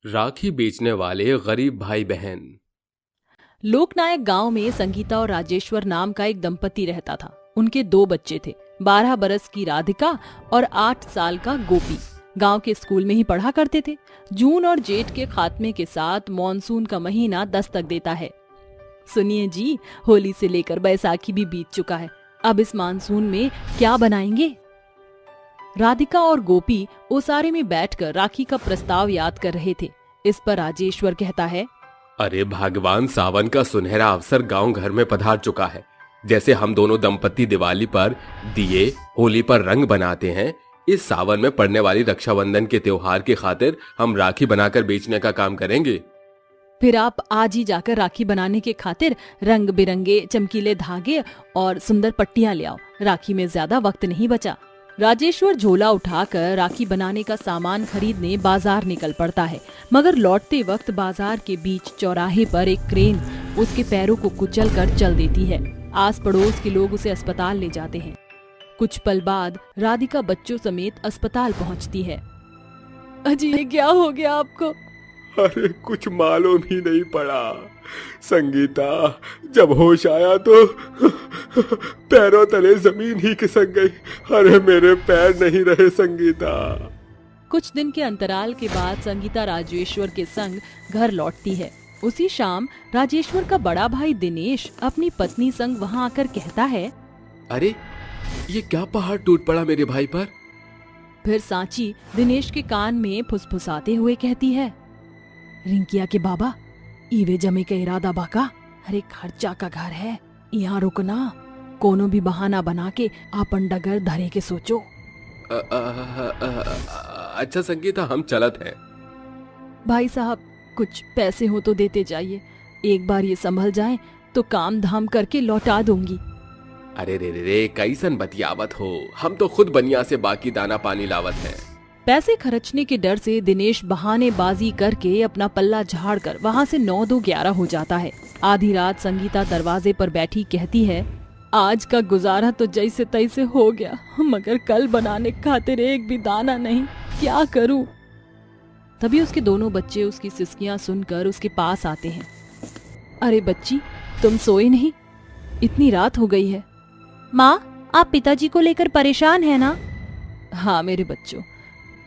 राखी बेचने वाले गरीब भाई बहन। लोकनायक गांव में संगीता और राजेश्वर नाम का एक दंपति रहता था। उनके 2 बच्चे थे, 12 बरस की राधिका और 8 साल का गोपी। गांव के स्कूल में ही पढ़ा करते थे। जून और जेठ के खात्मे के साथ मॉनसून का महीना दस्तक देता है। सुनिए जी, होली से लेकर बैसाखी भी बीत चुका है। अब इस मानसून में क्या बनाएंगे? राधिका और गोपी ओसारे में बैठकर राखी का प्रस्ताव याद कर रहे थे। इस पर राजेश्वर कहता है, अरे भगवान, सावन का सुनहरा अवसर गांव घर में पधार चुका है। जैसे हम दोनों दंपति दिवाली पर दिए, होली पर रंग बनाते हैं, इस सावन में पड़ने वाली रक्षाबंधन के त्योहार की खातिर हम राखी बनाकर बेचने का काम करेंगे। फिर आप आज ही जाकर राखी बनाने के खातिर रंग बिरंगे चमकीले धागे और सुंदर पट्टियां ले आओ। राखी में ज्यादा वक्त नहीं बचा। राजेश्वर झोला उठाकर राखी बनाने का सामान खरीदने बाजार निकल पड़ता है, मगर लौटते वक्त बाजार के बीच चौराहे पर एक क्रेन उसके पैरों को कुचल कर चल देती है। आस पड़ोस के लोग उसे अस्पताल ले जाते हैं। कुछ पल बाद राधिका बच्चों समेत अस्पताल पहुंचती है। अजी, ये क्या हो गया आपको? अरे कुछ मालूम ही नहीं पड़ा संगीता। जब होश आया तो पैरों तले जमीन ही खिसक गई। अरे मेरे पैर नहीं रहे संगीता। कुछ दिन के अंतराल के बाद संगीता राजेश्वर के संग घर लौटती है। उसी शाम राजेश्वर का बड़ा भाई दिनेश अपनी पत्नी संग वहां आकर कहता है, अरे ये क्या पहाड़ टूट पड़ा मेरे भाई पर। फिर सांची दिनेश के कान में फुसफुसाते हुए कहती है, रिंकिया के बाबा, ईवे जमे का इरादा बाका। अरे खर्चा का घर है, यहाँ रुकना। कोनो भी बहाना बना के आपन डगर धरे के सोचो। अच्छा संगीता, हम चलत हैं। भाई साहब, कुछ पैसे हो तो देते जाइए। एक बार ये संभल जाए तो काम धाम करके लौटा दूंगी। अरे रे रे रे, कैसन बतियावत हो। हम तो खुद बनिया से बाकी दाना पानी लावत हैं। पैसे खर्चने के डर से दिनेश बहानेबाजी करके अपना पल्ला झाड़कर वहाँ से 9-2-11 हो जाता है। आधी रात संगीता दरवाजे पर बैठी कहती है, आज का गुजारा तो जैसे तैसे हो गया, मगर कल बनाने खातिर एक भी दाना नहीं। क्या करूं? तभी उसके दोनों बच्चे उसकी सिसकियां सुनकर उसके पास आते हैं। अरे बच्ची, तुम सोए नहीं? इतनी रात हो गई है। माँ, आप पिताजी को लेकर परेशान है ना? हाँ मेरे बच्चों,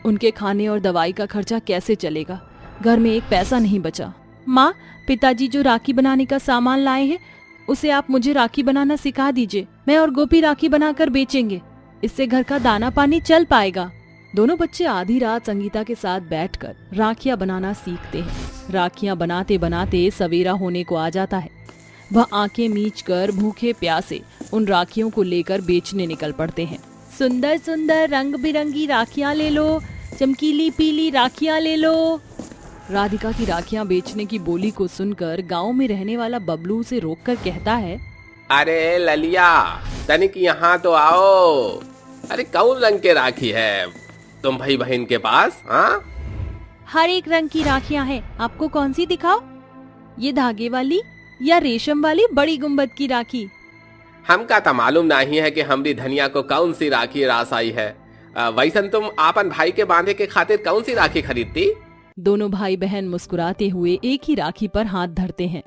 उनके खाने और दवाई का खर्चा कैसे चलेगा? घर में एक पैसा नहीं बचा। माँ, पिताजी जो राखी बनाने का सामान लाए हैं, उसे आप मुझे राखी बनाना सिखा दीजिए। मैं और गोपी राखी बनाकर बेचेंगे। इससे घर का दाना पानी चल पाएगा। दोनों बच्चे आधी रात संगीता के साथ बैठकर राखियां बनाना सीखते हैं। राखियां बनाते बनाते सवेरा होने को आ जाता है। वह आंखें मीचकर भूखे प्यासे उन राखियों को लेकर बेचने निकल पड़ते हैं। सुंदर सुंदर रंग बिरंगी राखियां ले लो, चमकीली पीली राखियां ले लो। राधिका की राखियां बेचने की बोली को सुनकर गांव में रहने वाला बबलू उसे रोककर कहता है, अरे ललिया, तनिक यहाँ तो आओ। अरे कौन रंग के राखी है तुम भाई बहन के पास? हाँ, हर एक रंग की राखियां हैं। आपको कौन सी दिखाओ? ये धागे वाली या रेशम वाली बड़ी गुंबद की राखी? हमका तो मालूम नहीं है कि हमारी धनिया को कौन सी राखी रास आई है। वैसन तुम आपन भाई के बांधे के खातिर कौन सी राखी खरीदती? दोनों भाई बहन मुस्कुराते हुए एक ही राखी पर हाथ धरते हैं।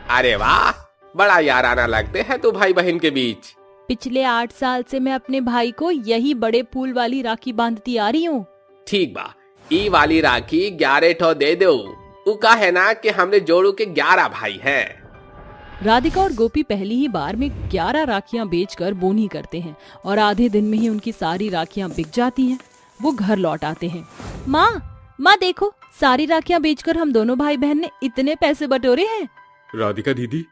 अरे वाह, बड़ा याराना लगते हैं तू भाई बहन के बीच। पिछले 8 साल से मैं अपने भाई को यही बड़े फूल वाली राखी बांधती आ रही हूँ। ठीक बा, ई वाली राखी 11 ठो दे दो। उ का है ना कि हमने जोड़ू के 11 भाई हैं। राधिका और गोपी पहली ही बार में 11 राखियां बेचकर बोनी करते हैं और आधे दिन में ही उनकी सारी राखियां बिक जाती हैं। वो घर लौट आते हैं। माँ देखो, सारी राखियां बेचकर हम दोनों भाई बहन ने इतने पैसे बटोरे हैं। राधिका दीदी,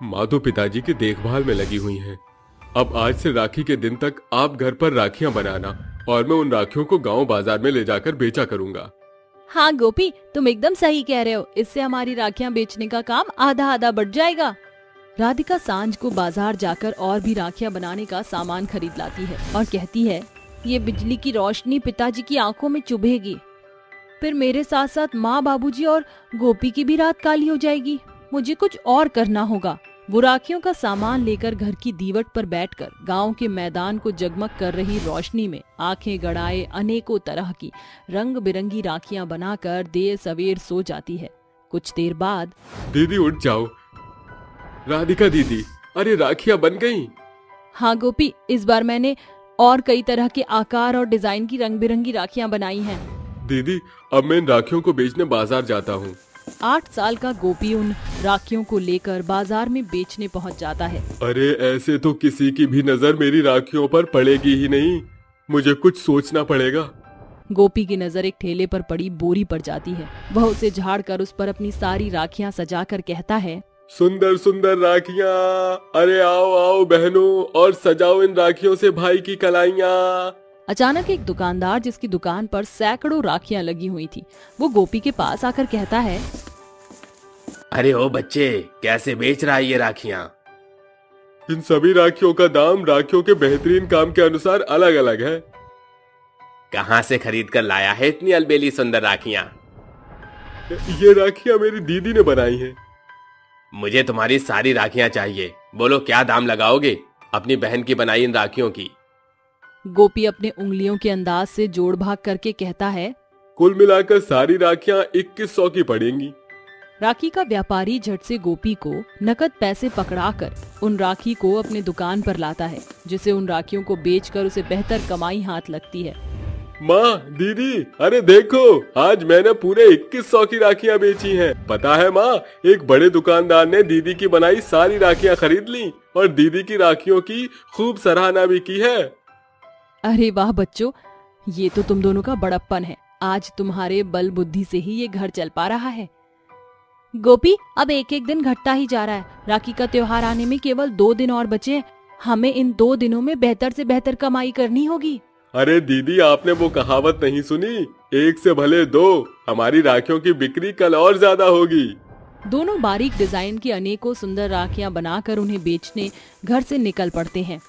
माँ तो पिताजी की देखभाल में लगी हुई हैं। अब आज से राखी के दिन तक आप घर पर राखियां बनाना और मैं उन राखियों को गांव बाजार में ले जाकर बेचा करूंगा। हाँ गोपी, तुम एकदम सही कह रहे हो। इससे हमारी राखियां बेचने का काम आधा आधा बढ़ जाएगा। राधिका सांझ को बाजार जाकर और भी राखियां बनाने का सामान खरीद लाती है और कहती है, ये बिजली की रोशनी पिताजी की आंखों में चुभेगी। फिर मेरे साथ साथ माँ, बाबूजी और गोपी की भी रात काली हो जाएगी। मुझे कुछ और करना होगा। वो राखियों का सामान लेकर घर की दीवट पर बैठकर गांव के मैदान को जगमग कर रही रोशनी में आंखें गड़ाए अनेकों तरह की रंग बिरंगी राखियां बनाकर देर सवेर सो जाती है। कुछ देर बाद, दीदी उठ जाओ। राधिका दीदी, अरे राखियां बन गईं। हाँ गोपी, इस बार मैंने और कई तरह के आकार और डिजाइन की रंग बिरंगी राखियां बनाई हैं। दीदी, अब मैं इन राखियों को बेचने बाजार जाता हूँ। 8 साल का गोपी उन राखियों को लेकर बाजार में बेचने पहुंच जाता है। अरे ऐसे तो किसी की भी नजर मेरी राखियों पर पड़ेगी ही नहीं, मुझे कुछ सोचना पड़ेगा। गोपी की नजर एक ठेले पर पड़ी बोरी पर जाती है। वह उसे झाड़कर उस पर अपनी सारी राखियां सजाकर कहता है, सुंदर सुंदर राखियां, अरे आओ आओ बहनों और सजाओ इन राखियों से भाई की कलाइयां। अचानक एक दुकानदार, जिसकी दुकान पर सैकड़ों राखियां लगी हुई थी, वो गोपी के पास आकर कहता है, अरे ओ बच्चे, कैसे बेच रहा है ये राखियां? इन सभी राखियों का दाम राखियों के बेहतरीन काम के अनुसार अलग अलग है। कहाँ से खरीद कर लाया है इतनी अलबेली सुंदर राखियां? ये राखियां मेरी दीदी ने बनाई हैं। मुझे तुम्हारी सारी राखियां चाहिए, बोलो क्या दाम लगाओगे अपनी बहन की बनाई इन राखियों की? गोपी अपने उंगलियों के अंदाज से जोड़ भाग करके कहता है, कुल मिलाकर सारी राखियां 2100 की पड़ेंगी। राखी का व्यापारी झट से गोपी को नकद पैसे पकड़ाकर उन राखी को अपने दुकान पर लाता है, जिसे उन राखियों को बेचकर उसे बेहतर कमाई हाथ लगती है। माँ, दीदी, अरे देखो, आज मैंने पूरे 2100 की राखियां बेची हैं। पता है माँ, एक बड़े दुकानदार ने दीदी की बनाई सारी राखियां खरीद ली और दीदी की राखियों की खूब सराहना भी की है। अरे वाह बच्चों, ये तो तुम दोनों का बड़प्पन है। आज तुम्हारे बल बुद्धि से ही ये घर चल पा रहा है। गोपी, अब एक एक दिन घटता ही जा रहा है। राखी का त्योहार आने में केवल 2 दिन और बचे हैं। हमें इन 2 दिनों में बेहतर से बेहतर कमाई करनी होगी। अरे दीदी, आपने वो कहावत नहीं सुनी, एक से भले 2। हमारी राखियों की बिक्री कल और ज्यादा होगी। दोनों बारीक डिजाइन की अनेकों सुंदर राखियां बनाकर उन्हें बेचने घर से निकल पड़ते हैं।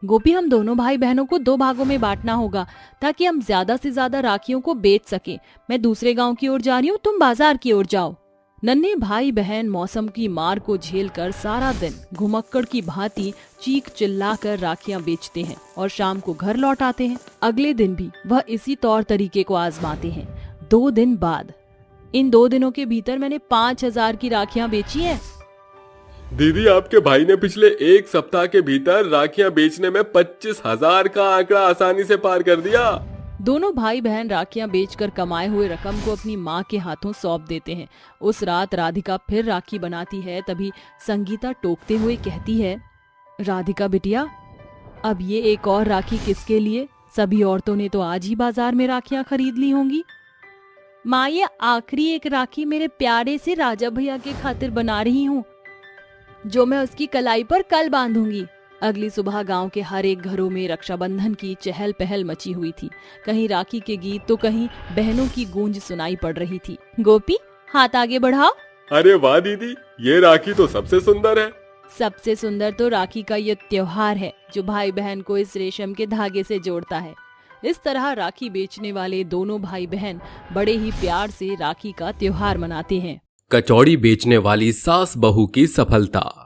गोपी, हम दोनों भाई बहनों को 2 भागों में बांटना होगा ताकि हम ज्यादा से ज्यादा राखियों को बेच सके। मैं दूसरे गांव की ओर जा रही हूँ, तुम बाजार की ओर जाओ। नन्हे भाई बहन मौसम की मार को झेलकर सारा दिन घुमक्कड़ की भांति चीख चिल्लाकर राखियां बेचते हैं और शाम को घर लौट आते हैं। अगले दिन भी वह इसी तौर तरीके को आजमाते हैं। 2 दिन बाद, इन 2 दिनों के भीतर मैंने 5000 की राखियां बेची हैं। दीदी, आपके भाई ने पिछले 1 सप्ताह के भीतर राखियां बेचने में 25,000 का आंकड़ा आसानी से पार कर दिया। दोनों भाई बहन राखियां बेचकर कमाए हुए रकम को अपनी माँ के हाथों सौंप देते हैं। उस रात राधिका फिर राखी बनाती है। तभी संगीता टोकते हुए कहती है, राधिका बिटिया, अब ये एक और राखी किसके लिए? सभी औरतों ने तो आज ही बाजार में राखियां खरीद ली होंगी। माँ, ये आखिरी एक राखी मेरे प्यारे से राजा भैया के खातिर बना रही हूँ, जो मैं उसकी कलाई पर कल बांधूंगी। अगली सुबह गांव के हर एक घरों में रक्षाबंधन की चहल पहल मची हुई थी। कहीं राखी के गीत तो कहीं बहनों की गूंज सुनाई पड़ रही थी। गोपी, हाथ आगे बढ़ाओ। अरे वाह दीदी, ये राखी तो सबसे सुंदर है। सबसे सुंदर तो राखी का ये त्योहार है, जो भाई बहन को इस रेशम के धागे से जोड़ता है। इस तरह राखी बेचने वाले दोनों भाई बहन बड़े ही प्यार से राखी का त्योहार मनाते हैं। कचौड़ी बेचने वाली सास बहू की सफलता।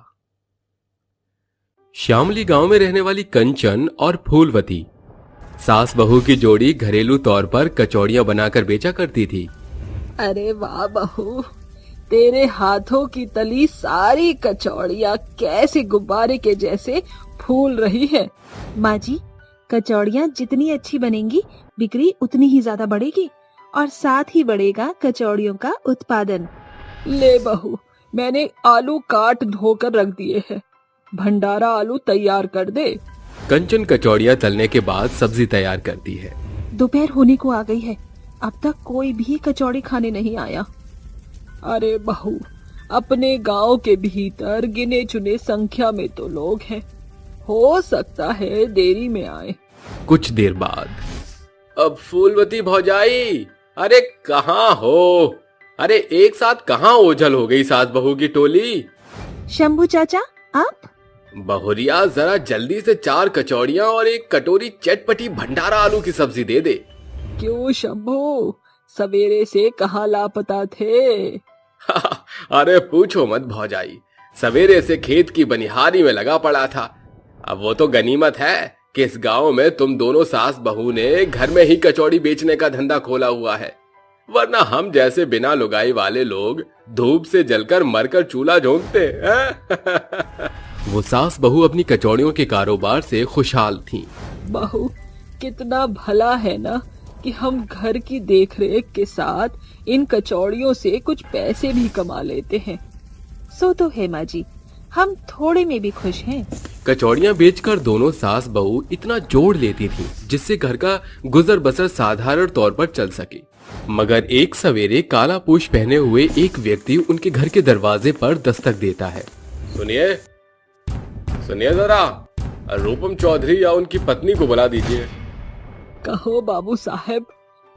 श्यामली गांव में रहने वाली कंचन और फूलवती सास बहू की जोड़ी घरेलू तौर पर कचौड़ियां बनाकर बेचा करती थी। अरे वाह बहू, तेरे हाथों की तली सारी कचौड़ियाँ कैसे गुब्बारे के जैसे फूल रही है। माँ जी, कचौड़ियाँ जितनी अच्छी बनेंगी बिक्री उतनी ही ज्यादा बढ़ेगी और साथ ही बढ़ेगा कचौड़ियों का उत्पादन। ले बहू, मैंने आलू काट धोकर रख दिए हैं, भंडारा आलू तैयार कर दे। कंचन कचौड़ियां तलने के बाद सब्जी तैयार करती है। दोपहर होने को आ गई है, अब तक कोई भी कचौड़ी खाने नहीं आया। अरे बहू, अपने गांव के भीतर गिने चुने संख्या में तो लोग हैं, हो सकता है देरी में आए। कुछ देर बाद, अब फूलवती भौजाई, अरे कहाँ हो? अरे एक साथ कहाँ ओझल हो गई सास बहू की टोली? शंभू चाचा, आप? बहुरिया, जरा जल्दी से 4 कचौड़ियां और 1 कटोरी चटपटी भंडारा आलू की सब्जी दे दे। क्यों शंभू, सवेरे से कहाँ लापता थे? अरे पूछो मत भौजाई, सवेरे से खेत की बनिहारी में लगा पड़ा था। अब वो तो गनीमत है कि इस गांव में तुम दोनों सास बहू ने घर में ही कचौड़ी बेचने का धंधा खोला हुआ है, वरना हम जैसे बिना लुगाई वाले लोग धूप से जलकर मरकर चूल्हा झोंकते हैं। वो सास बहू अपनी कचौड़ियों के कारोबार से खुशहाल थीं। बहू, कितना भला है ना कि हम घर की देखरेख के साथ इन कचौड़ियों से कुछ पैसे भी कमा लेते हैं। सो तो है माँ जी, हम थोड़े में भी खुश हैं। कचौड़ियाँ बेचकर दोनों सास बहू इतना जोड़ लेती थीं जिससे घर का गुजर बसर साधारण तौर पर चल सके। मगर एक सवेरे काला पोश पहने हुए एक व्यक्ति उनके घर के दरवाजे पर दस्तक देता है। सुनिए सुनिए जरा, रूपम चौधरी या उनकी पत्नी को बुला दीजिए। कहो बाबू साहब,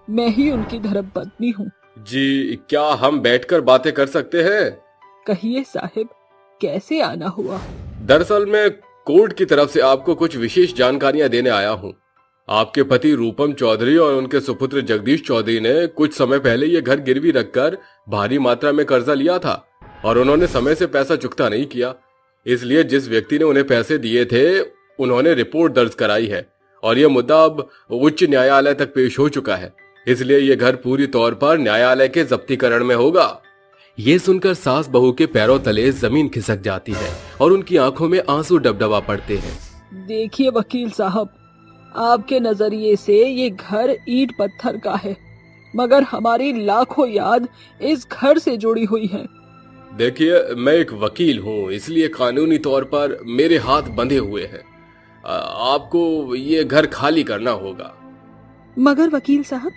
मैं ही उनकी धर्मपत्नी हूँ। जी, क्या हम बैठकर बातें कर सकते हैं? कहिए साहब, कैसे आना हुआ? दरअसल मैं कोर्ट की तरफ से आपको कुछ विशेष जानकारियां देने आया हूँ। आपके पति रूपम चौधरी और उनके सुपुत्र जगदीश चौधरी ने कुछ समय पहले ये घर गिरवी रखकर भारी मात्रा में कर्जा लिया था और उन्होंने समय से पैसा चुकता नहीं किया। इसलिए जिस व्यक्ति ने उन्हें पैसे दिए थे उन्होंने रिपोर्ट दर्ज कराई है और यह मुद्दा अब उच्च न्यायालय तक पेश हो चुका है। इसलिए यह घर पूरी तौर पर न्यायालय के जब्तीकरण में होगा। ये सुनकर सास बहू के पैरों तले जमीन खिसक जाती है और उनकी आंखों में आंसू डबडबा पड़ते हैं। देखिए वकील साहब, आपके नजरिए से ये घर ईंट पत्थर का है, मगर हमारी लाखों याद इस घर से जुड़ी हुई है। देखिए, मैं एक वकील हूँ, इसलिए कानूनी तौर पर मेरे हाथ बंधे हुए हैं। आपको ये घर खाली करना होगा। मगर वकील साहब,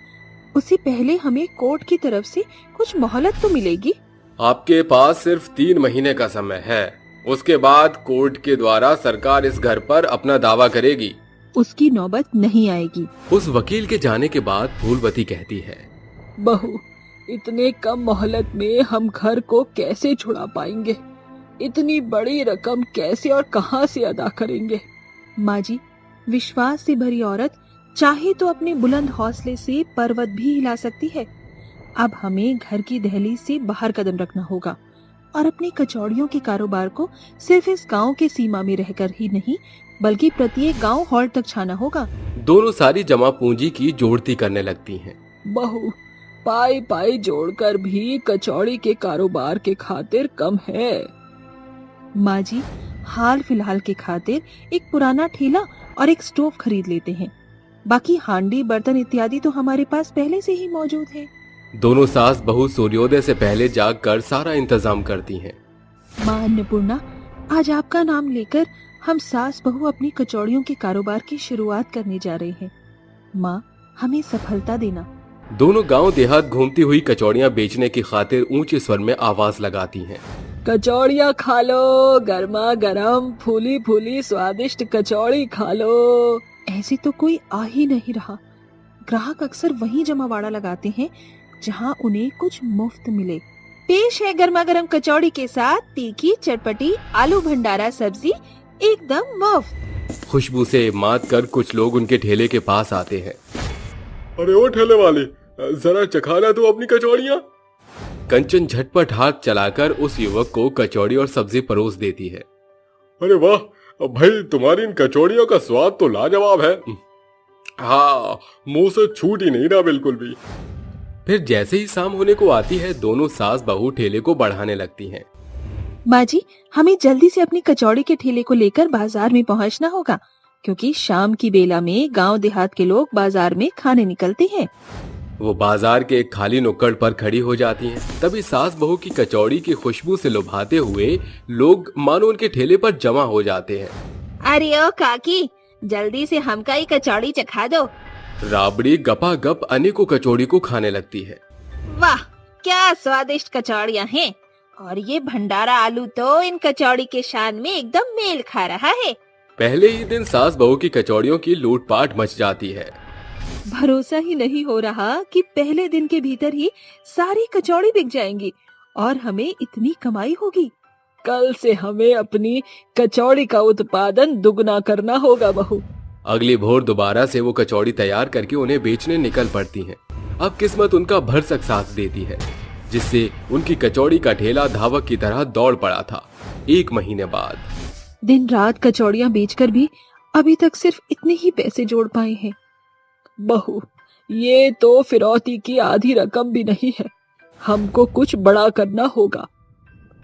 उससे पहले हमें कोर्ट की तरफ से कुछ मोहलत तो मिलेगी। आपके पास सिर्फ 3 महीने का समय है। उसके बाद कोर्ट के द्वारा सरकार इस घर पर अपना दावा करेगी। उसकी नौबत नहीं आएगी। उस वकील के जाने के बाद फूलवती कहती है, बहू, इतने कम मोहलत में हम घर को कैसे छुड़ा पाएंगे? इतनी बड़ी रकम कैसे और कहां से अदा करेंगे? माँ जी, विश्वास से भरी औरत चाहे तो अपने बुलंद हौसले से पर्वत भी हिला सकती है। अब हमें घर की दहलीज से बाहर कदम रखना होगा और अपने कचौड़ियों के कारोबार को सिर्फ इस गांव के सीमा में रहकर ही नहीं बल्कि प्रत्येक गांव हॉल्ट तक छाना होगा। दोनों सारी जमा पूंजी की जोड़ती करने लगती हैं। बहू, पाई पाई जोड़कर भी कचौड़ी के कारोबार के खातिर कम है। माँ जी, हाल फिलहाल के खातिर एक पुराना ठेला और एक स्टोव खरीद लेते हैं। बाकी हांडी बर्तन इत्यादि तो हमारे पास पहले से ही मौजूद है। दोनों सास बहू सूर्योदय से पहले जागकर सारा इंतजाम करती हैं। माँ अन्नपूर्णा, आज आपका नाम लेकर हम सास बहू अपनी कचौड़ियों के कारोबार की शुरुआत करने जा रहे हैं। माँ, हमें सफलता देना। दोनों गांव देहात घूमती हुई कचौड़ियां बेचने की खातिर ऊंचे स्वर में आवाज लगाती हैं। कचौड़ियाँ खा लो, गर्मा गर्म फूली फूली स्वादिष्ट कचौड़ी खा लो। ऐसे तो कोई आ ही नहीं रहा। ग्राहक अक्सर वहीं जमावाड़ा लगाते हैं जहां उन्हें कुछ मुफ्त मिले। पेश है गर्मा गर्म कचौड़ी के साथ तीखी चटपटी आलू भंडारा सब्जी एकदम मुफ्त। खुशबू से मात कर कुछ लोग उनके ठेले के पास आते हैं। अरे ओ ठेले वाले, जरा चखाना तो अपनी कचौड़ियाँ। कंचन झटपट हाथ चलाकर उस युवक को कचौड़ी और सब्जी परोस देती है। अरे वाह भाई, तुम्हारी इन कचौड़ियों का स्वाद तो लाजवाब है। हाँ, मुंह से छूट ही नहीं रहा बिल्कुल भी। फिर जैसे ही शाम होने को आती है, दोनों सास बहू ठेले को बढ़ाने लगती हैं। माँ जी, हमें जल्दी से अपनी कचौड़ी के ठेले को लेकर बाजार में पहुँचना होगा, क्योंकि शाम की बेला में गांव देहात के लोग बाजार में खाने निकलते हैं। वो बाजार के एक खाली नुक्कड़ पर खड़ी हो जाती हैं। तभी सास बहू की कचौड़ी की खुशबू से लुभाते हुए लोग मानो उनके ठेले पर जमा हो जाते हैं। अरे ओ काकी, जल्दी से हमका ही कचौड़ी चखा दो। राबड़ी गपागप अनेकों कचौड़ी को खाने लगती है। वाह, क्या स्वादिष्ट कचौड़ियाँ हैं, और ये भंडारा आलू तो इन कचौड़ी के शान में एकदम मेल खा रहा है। पहले ही दिन सास बहू की कचौड़ियों की लूटपाट मच जाती है। भरोसा ही नहीं हो रहा कि पहले दिन के भीतर ही सारी कचौड़ी बिक जाएंगी और हमें इतनी कमाई होगी। कल से हमें अपनी कचौड़ी का उत्पादन दुगना करना होगा बहू। अगली भोर दोबारा से वो कचौड़ी तैयार करके उन्हें बेचने निकल पड़ती हैं। अब किस्मत उनका भरसक साथ देती है। जिससे उनकी कचौड़ी का ठेला धावक की तरह दौड़ पड़ा था। 1 महीने बाद दिन रात कचौड़ियां बेचकर भी अभी तक सिर्फ इतने ही पैसे जोड़ पाए हैं। बहू, ये तो फिरौती की आधी रकम भी नहीं है, हमको कुछ बड़ा करना होगा।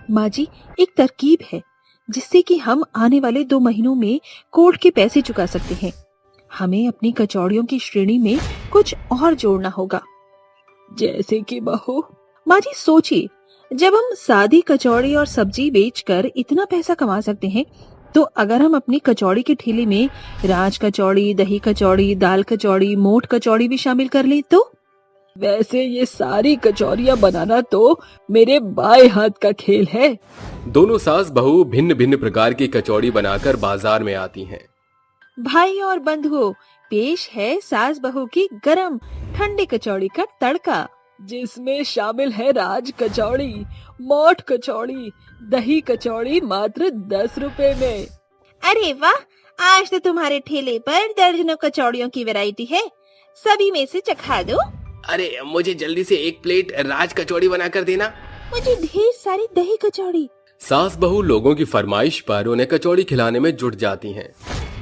माँ जी, एक तरकीब है जिससे कि हम आने वाले 2 महीनों में कोर्ट के पैसे चुका सकते हैं। हमें अपनी कचौड़ियों की श्रेणी में कुछ और जोड़ना होगा। जैसे कि बहू? माँ जी सोचिए, जब हम सादी कचौड़ी और सब्जी बेचकर इतना पैसा कमा सकते हैं, तो अगर हम अपनी कचौड़ी के ठेले में राज कचौड़ी, दही कचौड़ी, दाल कचौड़ी, मोठ कचौड़ी भी शामिल कर लें तो? वैसे ये सारी कचौरियां बनाना तो मेरे बाएं हाथ का खेल है। दोनों सास बहू भिन्न भिन्न प्रकार की कचौड़ी बनाकर बाजार में आती हैं। भाई और बंधुओं, पेश है सास बहू की गरम ठंडी कचौड़ी का तड़का, जिसमें शामिल है राज कचौड़ी, मोठ कचौड़ी, दही कचौड़ी मात्र 10 रुपए में। अरे वाह, आज तो तुम्हारे ठेले पर दर्जनों कचौड़ियों की वैरायटी है, सभी में से चखा दो। अरे मुझे जल्दी से 1 प्लेट राज कचौड़ी बना कर देना। मुझे ढेर सारी दही कचौड़ी। सास बहू लोगों की फरमाइश पर उन्हें कचौड़ी खिलाने में जुट जाती हैं।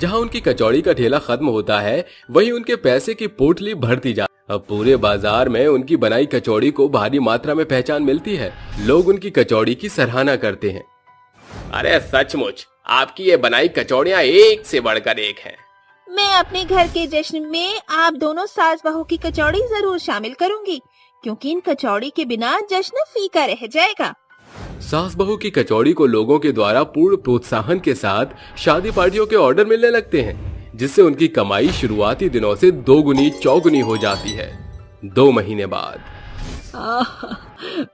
जहां उनकी कचौड़ी का ठेला खत्म होता है, वहीं उनके पैसे की पोटली भरती जाती है। अब पूरे बाजार में उनकी बनाई कचौड़ी को भारी मात्रा में पहचान मिलती है। लोग उनकी कचौड़ी की सराहना करते हैं। अरे सचमुच आपकी ये बनाई कचौड़ियां एक से बढ़कर एक हैं। मैं अपने घर के जश्न में आप दोनों सास बहू की कचौड़ी जरूर शामिल करूंगी, क्योंकि इन कचौड़ी के बिना जश्न फीका रह जाएगा। सास बहू की कचौड़ी को लोगों के द्वारा पूर्ण प्रोत्साहन के साथ शादी पार्टियों के ऑर्डर मिलने लगते हैं, जिससे उनकी कमाई शुरुआती दिनों से 2 गुनी 4 गुनी हो जाती है। 2 महीने बाद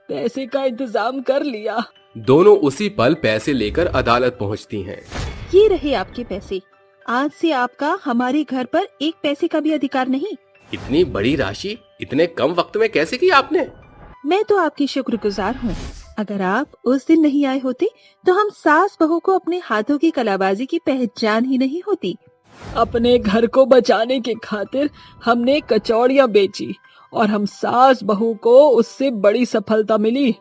पैसे का इंतजाम कर लिया। दोनों उसी पल पैसे लेकर अदालत पहुंचती हैं। ये रहे आपके पैसे। आज से आपका हमारे घर पर 1 पैसे का भी अधिकार नहीं। इतनी बड़ी राशि इतने कम वक्त में कैसे की आपने? मैं तो आपकी शुक्रगुजार हूँ। अगर आप उस दिन नहीं आए होते तो हम सास बहू को अपने हाथों की कलाबाजी की पहचान ही नहीं होती। अपने घर को बचाने के खातिर हमने कचौड़ियां बेची और हम सास बहू को उससे बड़ी सफलता मिली,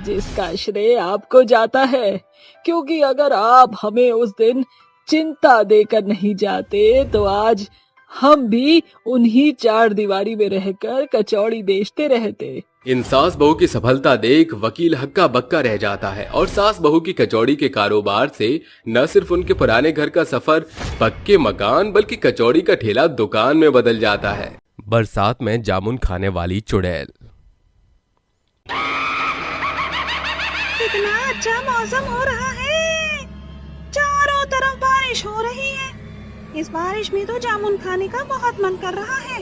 जिसका श्रेय आपको जाता है। क्योंकि अगर आप हमें उस दिन चिंता देकर नहीं जाते तो आज हम भी उन्हीं 4 दीवारी में रहकर कचौड़ी बेचते रहते। इन सास बहू की सफलता देख वकील हक्का बक्का रह जाता है और सास बहू की कचौड़ी के कारोबार से न सिर्फ उनके पुराने घर का सफर पक्के मकान बल्कि कचौड़ी का ठेला दुकान में बदल जाता है। बरसात में जामुन खाने वाली चुड़ैल। कितना अच्छा मौसम हो रहा है, चारों तरफ बारिश हो रही है। इस बारिश में तो जामुन खाने का बहुत मन कर रहा है,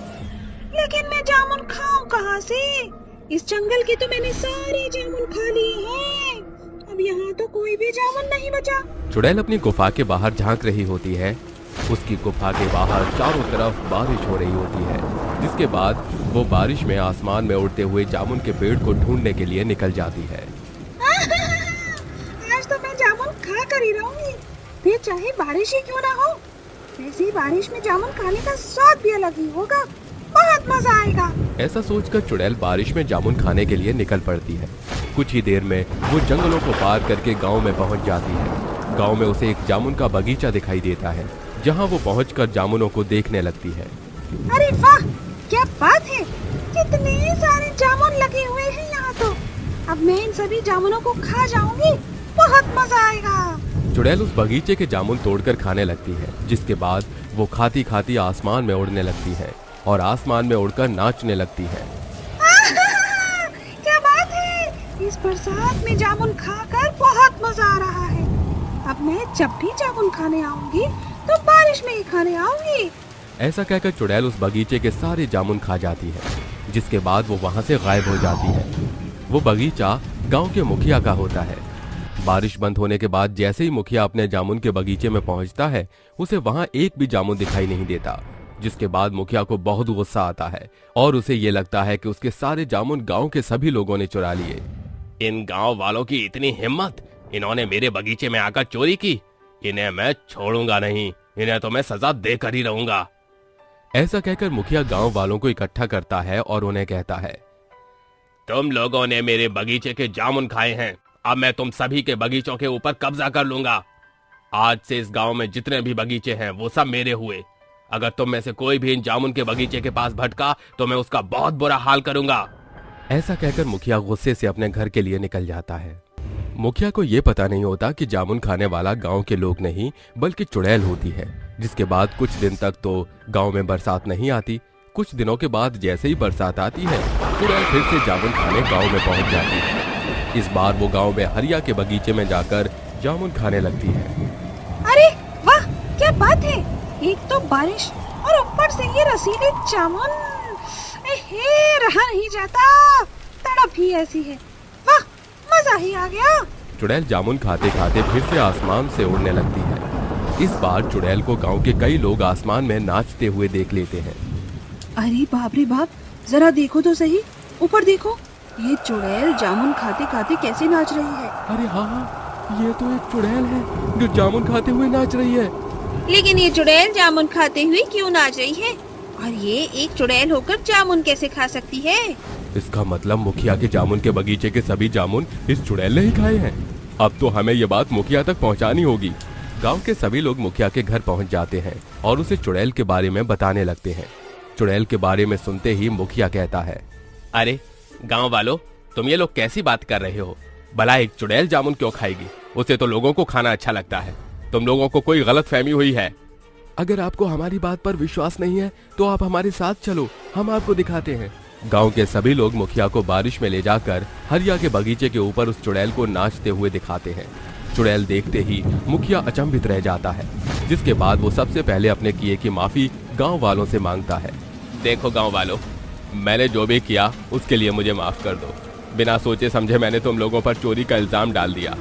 लेकिन मैं जामुन खाऊं कहाँ से? इस जंगल के तो मैंने सारे जामुन खा लिए हैं, अब यहाँ तो कोई भी जामुन नहीं बचा। चुड़ैल अपनी गुफा के बाहर झांक रही होती है। उसकी गुफा के बाहर चारों तरफ बारिश हो रही होती है, जिसके बाद वो बारिश में आसमान में उड़ते हुए जामुन के पेड़ को ढूंढने के लिए निकल जाती है। आज तो मैं जामुन खा कर ही रहूंगी, फिर चाहे बारिश ही क्यों ना हो। वैसे बारिश में जामुन खाने का स्वाद भी अलग ही होगा, बहुत मजा आएगा। ऐसा सोचकर चुड़ैल बारिश में जामुन खाने के लिए निकल पड़ती है। कुछ ही देर में वो जंगलों को पार करके गांव में पहुंच जाती है। गांव में उसे एक जामुन का बगीचा दिखाई देता है, जहां वो पहुंचकर जामुनों को देखने लगती है। अरे वाह, क्या बात है, कितने सारे जामुन लगे हुए हैं यहाँ तो। अब मैं इन सभी जामुनों को खा जाऊंगी, बहुत मजा आएगा। चुड़ैल उस बगीचे के जामुन तोड़कर खाने लगती है, जिसके बाद वो खाती खाती आसमान में उड़ने लगती है और आसमान में उड़कर नाचने लगती है। क्या बात है, इस बरसात में जामुन खाकर बहुत मजा आ रहा है। अब मैं जब भी जामुन खाने आऊंगी तो बारिश में ही खाने आऊंगी। ऐसा कहकर चुड़ैल उस बगीचे के सारे जामुन खा जाती है, जिसके बाद वो वहाँ से गायब हो जाती है। वो बगीचा गांव के मुखिया का होता है। बारिश बंद होने के बाद जैसे ही मुखिया अपने जामुन के बगीचे में पहुंचता है, उसे वहां एक भी जामुन दिखाई नहीं देता, जिसके बाद मुखिया को बहुत गुस्सा आता है और उसे ये लगता है कि उसके सारे जामुन गांव के सभी लोगों ने चुरा लिए। इन गांव वालों की इतनी हिम्मत, इन्होंने मेरे बगीचे में आकर चोरी की, इन्हें मैं छोड़ूंगा नहीं, इन्हें तो मैं सजा देकर ही रहूंगा। ऐसा कहकर मुखिया गांव वालों को इकट्ठा करता है और उन्हें कहता है, तुम लोगों ने मेरे बगीचे के जामुन खाए हैं, अब मैं तुम सभी के बगीचों के ऊपर कब्जा कर लूंगा। आज से इस गांव में जितने भी बगीचे हैं वो सब मेरे हुए। अगर तुम में से कोई भी इन जामुन के बगीचे के पास भटका तो मैं उसका बहुत बुरा हाल करूंगा। ऐसा कहकर मुखिया गुस्से से अपने घर के लिए निकल जाता है। मुखिया को यह पता नहीं होता कि जामुन खाने वाला गांव के लोग नहीं बल्कि चुड़ैल होती है। जिसके बाद कुछ दिन तक तो गांव में बरसात नहीं आती। कुछ दिनों के बाद जैसे ही बरसात आती है, चुड़ैल फिर से जामुन खाने गांव में पहुंच जाती है। इस बार वो गांव में हरिया के बगीचे में जाकर जामुन खाने लगती है। अरे वाह, क्या बात है! एक तो बारिश और ऊपर से ये रसीले जामुन। रहा नहीं जाता, तड़प ही ऐसी है। वाह, मजा ही आ गया। चुड़ैल जामुन खाते खाते फिर से आसमान से उड़ने लगती है। इस बार चुड़ैल को गांव के कई लोग आसमान में नाचते हुए देख लेते हैं। अरे बाप रे बाप, जरा देखो तो सही, ऊपर देखो, ये चुड़ैल जामुन खाते खाते कैसे नाच रही है। अरे हाँ, ये तो एक चुड़ैल है जो जामुन खाते हुए नाच रही है। लेकिन ये चुड़ैल जामुन खाते हुए क्यों नाच रही है? और ये एक चुड़ैल होकर जामुन कैसे खा सकती है? इसका मतलब मुखिया के जामुन के बगीचे के सभी जामुन इस चुड़ैल ने ही खाए हैं। अब तो हमें ये बात मुखिया तक पहुंचानी होगी। गांव के सभी लोग मुखिया के घर पहुंच जाते हैं और उसे चुड़ैल के बारे में बताने लगते हैं। चुड़ैल के बारे में सुनते ही मुखिया कहता है, अरे गांव वालों, तुम ये लोग कैसी बात कर रहे हो? भला एक चुड़ैल जामुन क्यों खाएगी? उसे तो लोगों को खाना अच्छा लगता है। तुम लोगों को कोई गलत फहमी हुई है। अगर आपको हमारी बात पर विश्वास नहीं है तो आप हमारे साथ चलो, हम आपको दिखाते हैं। गांव के सभी लोग मुखिया को बारिश में ले जाकर हरिया के बगीचे के ऊपर उस चुड़ैल को नाचते हुए दिखाते हैं। चुड़ैल देखते ही मुखिया अचंभित रह जाता है, जिसके बाद वो सबसे पहले अपने किए की माफी गांव वालों से मांगता है। देखो गांव वालों, मैंने जो भी किया उसके लिए मुझे माफ कर दो। बिना सोचे समझे मैंने तुम लोगों पर चोरी का इल्जाम डाल दिया।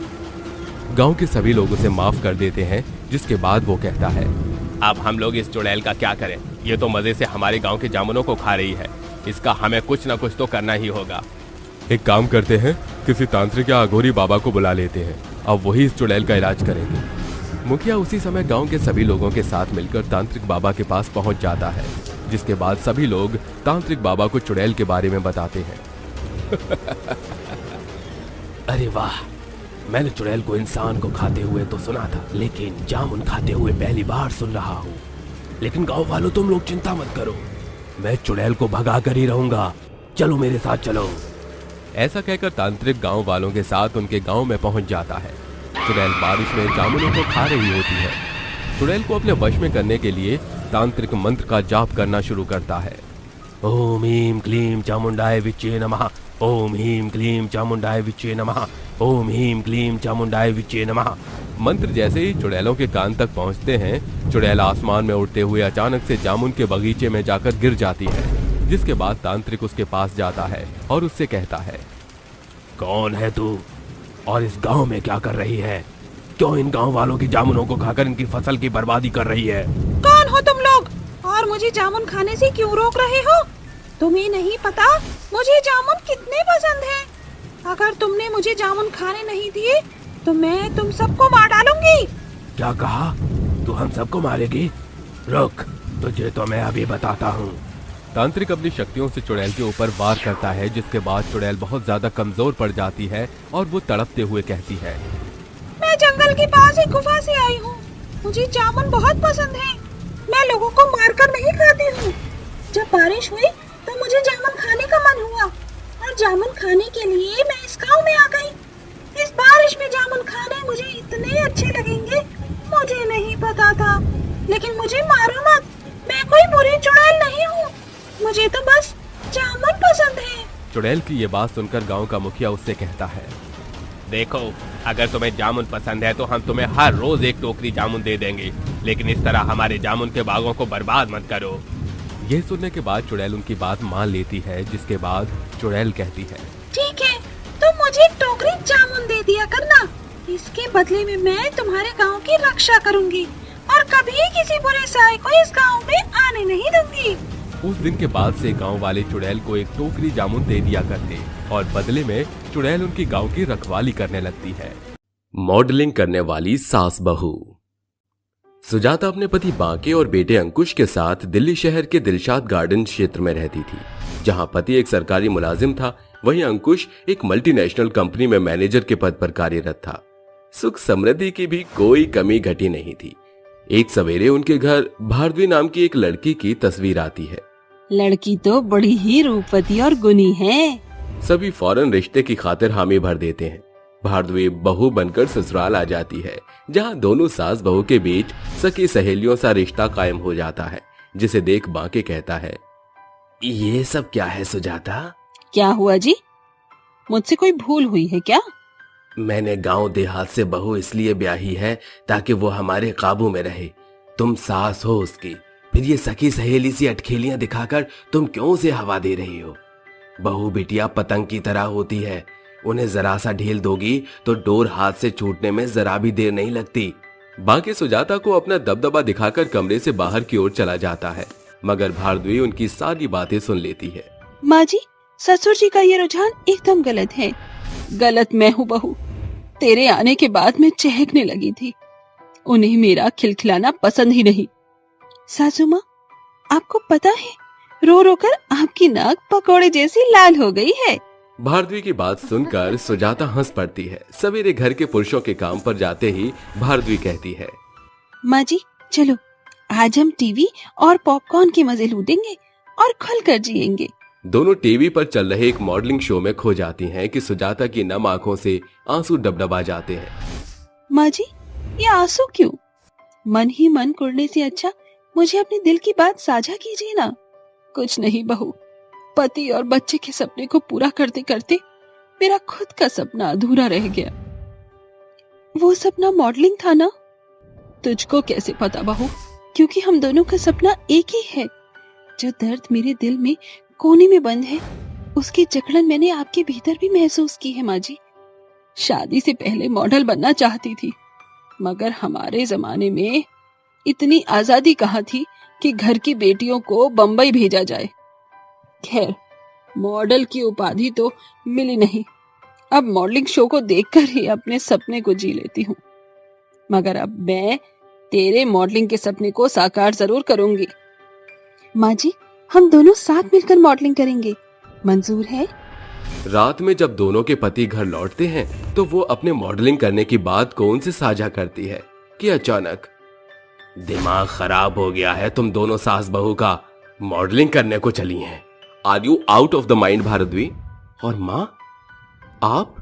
गांव के सभी लोग उसे माफ कर देते हैं, जिसके बाद वो कहता है, अब हम लोग इस चुड़ैल का क्या करें? ये तो मजे से हमारे गांव के जामुनों को खा रही है। इसका हमें कुछ ना कुछ तो करना ही होगा। एक काम करते हैं, किसी तांत्रिक या अघोरी बाबा को बुला लेते हैं। अब वही इस चुड़ैल का इलाज करेंगे। मुखिया उसी समय गांव के सभी लोगों के साथ मिलकर तांत्रिक बाबा के पास पहुंच जाता है, जिसके बाद सभी लोग तांत्रिक बाबा को चुड़ैल के बारे में बताते हैं। अरे वाह, मैंने चुड़ैल को इंसान को खाते हुए तो सुना था, लेकिन जामुन खाते हुए पहली बार सुन रहा हूँ। लेकिन गांव वालों, तुम लोग चिंता मत करो, मैं चुड़ैल को भगा कर ही रहूंगा। चलो मेरे साथ चलो। ऐसा कहकर तांत्रिक गांव वालों के साथ उनके गांव में पहुंच जाता है। चुड़ैल बारिश में जामुनों को खा रही होती है। चुड़ैल को अपने वश में करने के लिए तांत्रिक मंत्र का जाप करना शुरू करता है। ओम ह्रीं क्लीं चामुंडाय विच्चे नमः। ओम ह्रीं क्लीं चामुंडाय विच्चे नमः। ओम ह्रीं क्लीं चामुंडाय विच्चे नमः। मंत्र जैसे ही चुड़ैलों के कान तक पहुंचते हैं, चुड़ैल आसमान में उड़ते हुए अचानक से जामुन के बगीचे में जाकर गिर जाती है, जिसके बाद तांत्रिक उसके पास जाता है और उससे कहता है, कौन है तू और इस गांव में क्या कर रही है? क्यों इन गांव वालों की जामुनों को खाकर इनकी फसल की बर्बादी कर रही है? कौन हो तुम लोग और मुझे जामुन खाने से क्यों रोक रहे हो? तुम्हें नहीं पता मुझे जामुन कितने पसंद हैं। अगर तुमने मुझे जामुन खाने नहीं दिए तो मैं तुम सबको मार डालूंगी। क्या कहा? तू हम सबको मारेगी? रुक, तुझे तो मैं अभी बताता हूँ। तांत्रिक अपनी शक्तियों से चुड़ैल के ऊपर वार करता है, जिसके बाद चुड़ैल बहुत ज्यादा कमजोर पड़ जाती है और वो तड़पते हुए कहती है, मैं जंगल के पास एक गुफा से आई हूँ। मुझे जामुन बहुत पसंद है। मैं लोगों को मारकर नहीं खाती हूँ। जब बारिश हुई तो मुझे जामुन खाने का मन हुआ और जामुन खाने के लिए मैं इस गाँव में आ गई। इस बारिश में जामुन खाने मुझे इतने अच्छे लगेंगे, मुझे नहीं पता था। लेकिन मुझे मारो मत, मैं कोई बुरी चुड़ैल नहीं हूँ। मुझे तो बस जामुन पसंद है। चुड़ैल की ये बात सुनकर गांव का मुखिया उससे कहता है, देखो, अगर तुम्हें जामुन पसंद है तो हम तुम्हें हर रोज एक टोकरी जामुन दे देंगे, लेकिन इस तरह हमारे जामुन के बागों को बर्बाद मत करो। ये सुनने के बाद चुड़ैल उनकी बात मान लेती है, जिसके बाद चुड़ैल कहती है, ठीक है, तुम मुझे एक टोकरी जामुन दे दिया करना। इसके बदले में मैं तुम्हारे गांव की रक्षा करूंगी और कभी किसी बुरे साए को इस गांव में आने नहीं दूंगी। उस दिन के बाद से गांव वाले चुड़ैल को एक टोकरी जामुन दे दिया करते और बदले में चुड़ैल उनकी गांव की रखवाली करने लगती है। मॉडलिंग करने वाली सास बहू। सुजाता अपने पति बांके और बेटे अंकुश के साथ दिल्ली शहर के दिलशाद गार्डन क्षेत्र में रहती थी, जहां पति एक सरकारी मुलाजिम था वहीं अंकुश एक मल्टीनेशनल कंपनी में मैनेजर के पद पर कार्यरत था। सुख समृद्धि की भी कोई कमी घटी नहीं थी। एक सवेरे उनके घर भारद्वी नाम की एक लड़की की तस्वीर आती है। लड़की तो बड़ी ही रूपवती और गुणी है। सभी फौरन रिश्ते की खातिर हामी भर देते हैं। भारद्वी बहू बनकर ससुराल आ जाती है, जहां दोनों सास बहू के बीच सखी सहेलियों सा रिश्ता कायम हो जाता है, जिसे देख बांके कहता है, ये सब क्या है सुजाता? क्या हुआ जी? मुझसे कोई भूल हुई है क्या? मैंने गांव देहात से बहू इसलिए ब्याही है ताकि वो हमारे काबू में रहे। तुम सास हो उसकी, फिर ये सखी सहेली सी अटखेलियां दिखाकर तुम क्यों उसे हवा दे रही हो? बहू बिटिया पतंग की तरह होती है, उन्हें जरा सा ढील दोगी तो डोर हाथ से छूटने में जरा भी देर नहीं लगती। बाकी सुजाता को अपना दबदबा दिखाकर कमरे से बाहर की ओर चला जाता है, मगर भारद्वी उनकी सारी बातें सुन लेती है। माँ जी, ससुर जी का ये रुझान एकदम गलत है। गलत मैं हूँ बहू। तेरे आने के बाद मैं चहकने लगी थी। उन्हें मेरा खिलखिलाना पसंद ही नहीं। सासू माँ, आपको पता है, रो रो कर आपकी नाक पकोड़े जैसी लाल हो गई है। भारद्वी की बात सुनकर सुजाता हंस पड़ती है। सवेरे घर के पुरुषों के काम पर जाते ही भारद्वी कहती है, माँ जी चलो, आज हम टीवी और पॉपकॉर्न के मजे लूटेंगे और खुलकर जिएंगे। दोनों टीवी पर चल रहे एक मॉडलिंग शो में खो जाती हैं कि सुजाता की नम आंखों से आंसू डबडबा जाते हैं। माँ जी, ये आंसू क्यों? मन ही मन कुड़ने से अच्छा मुझे अपने दिल की बात साझा कीजिए ना। कुछ नहीं बहू, पति और बच्चे के सपने को पूरा करते करते मेरा खुद का सपना अधूरा रह गया। वो सपना मॉडलिंग था ना? तुझको कैसे पता बहू, क्योंकि हम दोनों का सपना एक ही है। जो दर्द मेरे दिल में कोने में बंद है, उसकी जकड़न मैंने आपके भीतर भी महसूस की है माँ जी। शादी से पहले मॉडल बनना चाहती थी, मगर हमारे जमाने में इतनी आजादी कहाँ थी कि घर की बेटियों को बंबई भेजा जाए। खैर, मॉडल की उपाधि तो मिली नहीं। अब मॉडलिंग शो को देखकर ही अपने सपने को जी लेती हूँ। मगर अब मैं तेरे मॉडलिंग के सपने को साकार जरूर करूंगी। माँ जी, हम दोनों साथ मिलकर मॉडलिंग करेंगे, मंजूर है? रात में जब दोनों के पति घर लौटते हैं तो वो अपने मॉडलिंग करने की बात को उनसे साझा करती है कि अचानक, दिमाग खराब हो गया है तुम दोनों सास बहू का, मॉडलिंग करने को चली हैं। Are you out of the mind भारद्वी? और माँ, आप?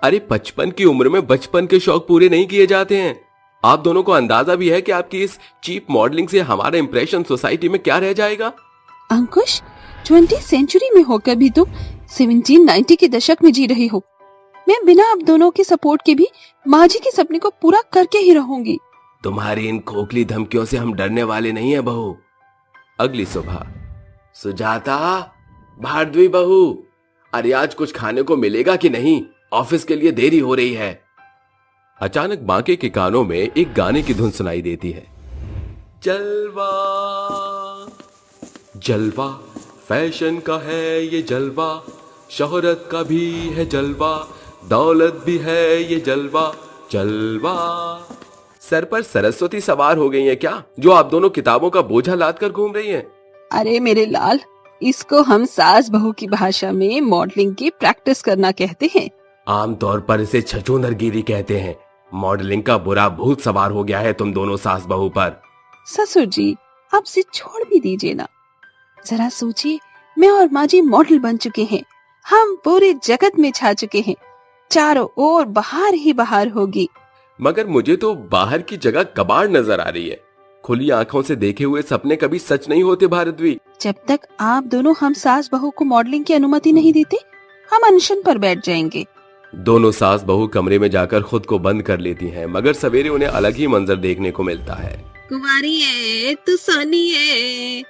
अरे 55 की उम्र में बचपन के शौक पूरे नहीं किए जाते हैं। आप दोनों को अंदाजा भी है कि आपकी इस चीप मॉडलिंग से हमारा इंप्रेशन सोसाइटी में क्या रह जाएगा? अंकुश, 20वीं सेंचुरी में होकर भी तुम 1790 के दशक में जी रही हो। मैं बिना आप दोनों के सपोर्ट के भी माँ जी के सपने को पूरा करके ही रहूंगी। तुम्हारी इन खोखली धमकियों से हम डरने वाले नहीं है बहू। अगली सुबह, सुजाता, भारद्वी बहू, अरे आज कुछ खाने को मिलेगा कि नहीं? ऑफिस के लिए देरी हो रही है। अचानक बांके के कानों में एक गाने की धुन सुनाई देती है। जलवा जलवा फैशन का है ये जलवा, शोहरत का भी है जलवा, दौलत भी है ये जलवा, जलवा। सर पर सरस्वती सवार हो गई है क्या, जो आप दोनों किताबों का बोझा लाद कर घूम रही हैं? अरे मेरे लाल, इसको हम सास बहू की भाषा में मॉडलिंग की प्रैक्टिस करना कहते हैं। आमतौर पर इसे छछूंदरगिरी कहते हैं। मॉडलिंग का बुरा भूत सवार हो गया है तुम दोनों सास बहू पर। ससुर जी, आप से छोड़ भी दीजिए ना। जरा सोचिए, मैं और माँ जी मॉडल बन चुके हैं। हम पूरे जगत में छा चुके हैं। चारों ओर बाहर ही बाहर होगी। मगर मुझे तो बाहर की जगह कबाड़ नजर आ रही है। खुली आंखों से देखे हुए सपने कभी सच नहीं होते भारद्वी। जब तक आप दोनों हम सास बहू को मॉडलिंग की अनुमति नहीं देते, हम अनशन पर बैठ जाएंगे। दोनों सास बहू कमरे में जाकर खुद को बंद कर लेती हैं, मगर सवेरे उन्हें अलग ही मंजर देखने को मिलता है। कुंवारी है तू सोनी है,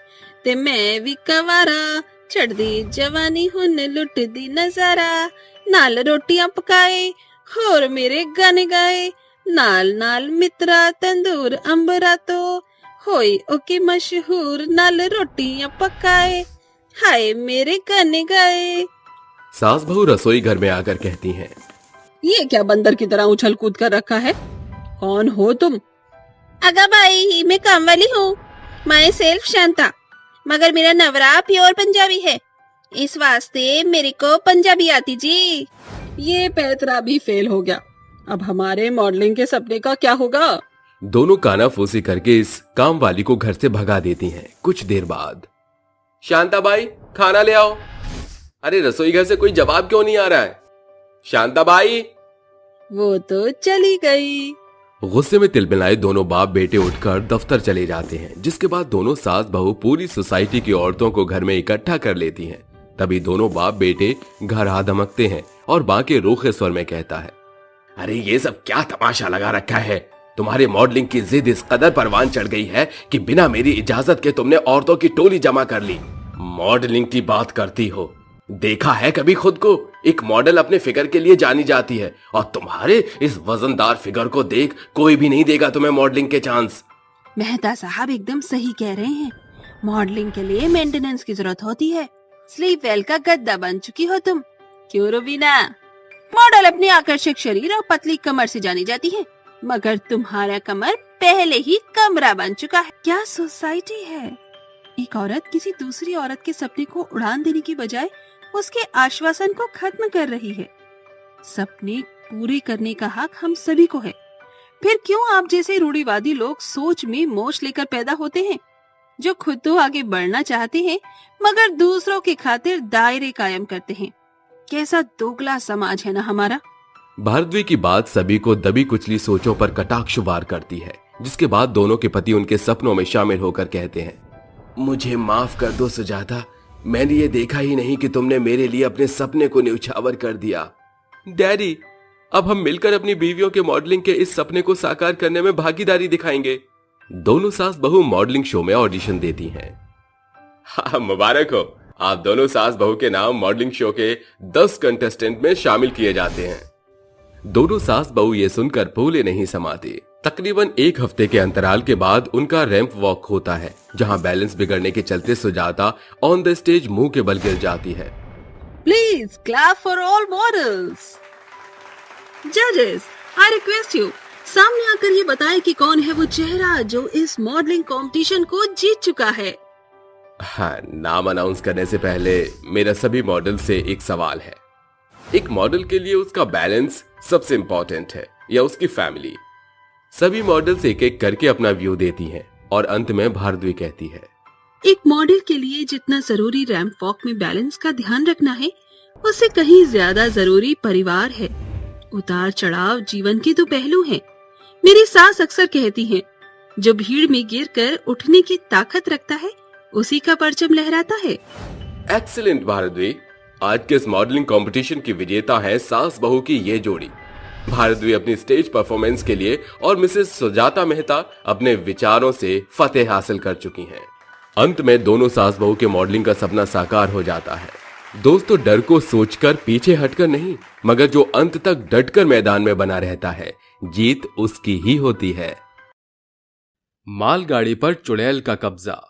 ते मैं भी कवारा, चढ़ दी जवानी हुन लुट दी नजारा, नाल रोटियां पकाए होर मेरे गाने गाए, नाल नाल मित्रा तंदूर अंबरा तो होई ओके मशहूर, नाल रोटियां पकाए हाय मेरे गाने गाए। सास बहू रसोई घर में आकर कहती हैं, ये क्या बंदर की तरह उछल कूद कर रखा है? कौन हो तुम? अगा भाई, मैं काम वाली हूँ, माई सेल्फ शांता, मगर मेरा नवरा प्योर पंजाबी है। इस वास्ते मेरे को पंजाबी आती जी। ये पैतरा भी फेल हो गया। अब हमारे मॉडलिंग के सपने का क्या होगा? दोनों कानाफूसी करके इस काम वाली को घर से भगा देती हैं। कुछ देर बाद, शांताबाई खाना ले आओ। अरे रसोई घर से कोई जवाब क्यों नहीं आ रहा है? शांताबाई। वो तो चली गई। गुस्से में तिलमिलाए दोनों बाप बेटे उठकर दफ्तर चले जाते हैं, जिसके बाद दोनों सास बहू पूरी सोसाइटी की औरतों को घर में इकट्ठा कर लेती हैं। तभी दोनों बाप बेटे घर आ धमकते हैं और बांके रूखे स्वर में कहता है, अरे ये सब क्या तमाशा लगा रखा है? तुम्हारे मॉडलिंग की जिद इस कदर परवान चढ़ गई है कि बिना मेरी इजाजत के तुमने औरतों की टोली जमा कर ली। मॉडलिंग की बात करती हो? देखा है कभी खुद को? एक मॉडल अपने फिगर के लिए जानी जाती है और तुम्हारे इस वजनदार फिगर को देख कोई भी नहीं देगा तुम्हें मॉडलिंग के चांस। मेहता साहब एकदम सही कह रहे हैं। मॉडलिंग के लिए मेंटेनेंस की जरूरत होती है। स्लीप वेल का गद्दा बन चुकी हो तुम। क्यों रुबीना? मॉडल अपने आकर्षक शरीर और पतली कमर से जानी जाती है, मगर तुम्हारा कमर पहले ही कमरा बन चुका है। क्या सोसाइटी है? एक औरत किसी दूसरी औरत के सपने को उड़ान देने की बजाय उसके आश्वासन को खत्म कर रही है। सपने पूरे करने का हक हम सभी को है। फिर क्यों आप जैसे रूढ़िवादी लोग सोच में मोच लेकर पैदा होते हैं, जो खुद तो आगे बढ़ना चाहते हैं मगर दूसरों की खातिर दायरे कायम करते हैं? कैसा दोगला समाज है ना हमारा। भारद्वाज की बात सभी को दबी कुचली सोचों पर कटाक्ष वार करती है, जिसके बाद दोनों के पति उनके सपनों में शामिल होकर कहते हैं, मुझे माफ कर दो सुजाता, मैंने ये देखा ही नहीं कि तुमने मेरे लिए अपने सपने को न्यौछावर कर दिया। डैडी, अब हम मिलकर अपनी बीवियों के मॉडलिंग के इस सपने को साकार करने में भागीदारी दिखाएंगे। दोनों सास बहू मॉडलिंग शो में ऑडिशन देती हैं। हाँ, मुबारक हो, आप दोनों सास बहू के नाम मॉडलिंग शो के 10 कंटेस्टेंट में शामिल किए जाते हैं। दोनों सास बहू ये सुनकर फूले नहीं समाते। तकरीबन 1 हफ्ते के अंतराल के बाद उनका रैंप वॉक होता है, जहां बैलेंस बिगड़ने के चलते सुजाता ऑन द स्टेज मुंह के बल गिर जाती है। Please clap for all models. जजेस, आई रिक्वेस्ट यू, सामने आकर ये बताएं कि कौन है वो चेहरा जो इस मॉडलिंग कंपटीशन को जीत चुका है। हाँ, नाम अनाउंस करने से पहले मेरा सभी मॉडल से एक सवाल है। एक मॉडल के लिए उसका बैलेंस सबसे इंपॉर्टेंट है या उसकी फैमिली? सभी मॉडल्स एक एक करके अपना व्यू देती हैं और अंत में भारद्वाज कहती है, एक मॉडल के लिए जितना जरूरी रैंप वॉक में बैलेंस का ध्यान रखना है, उससे कहीं ज्यादा जरूरी परिवार है। उतार चढ़ाव जीवन के तो पहलू हैं। मेरी सास अक्सर कहती हैं, जो भीड़ में गिरकर उठने की ताकत रखता है उसी का परचम लहराता है। एक्सीलेंट भारद्वाज, आज के इस मॉडलिंग कंपटीशन की विजेता है सास बहू की ये जोड़ी। भारद्वाज अपनी स्टेज परफॉर्मेंस के लिए और मिसेस सुजाता मेहता अपने विचारों से फतेह हासिल कर चुकी हैं। अंत में दोनों सास बहू के मॉडलिंग का सपना साकार हो जाता है। दोस्तों, डर को सोचकर पीछे हटकर नहीं, मगर जो अंत तक डटकर मैदान में बना रहता है, जीत उसकी ही होती है। मालगाड़ी पर चुड़ैल का कब्जा।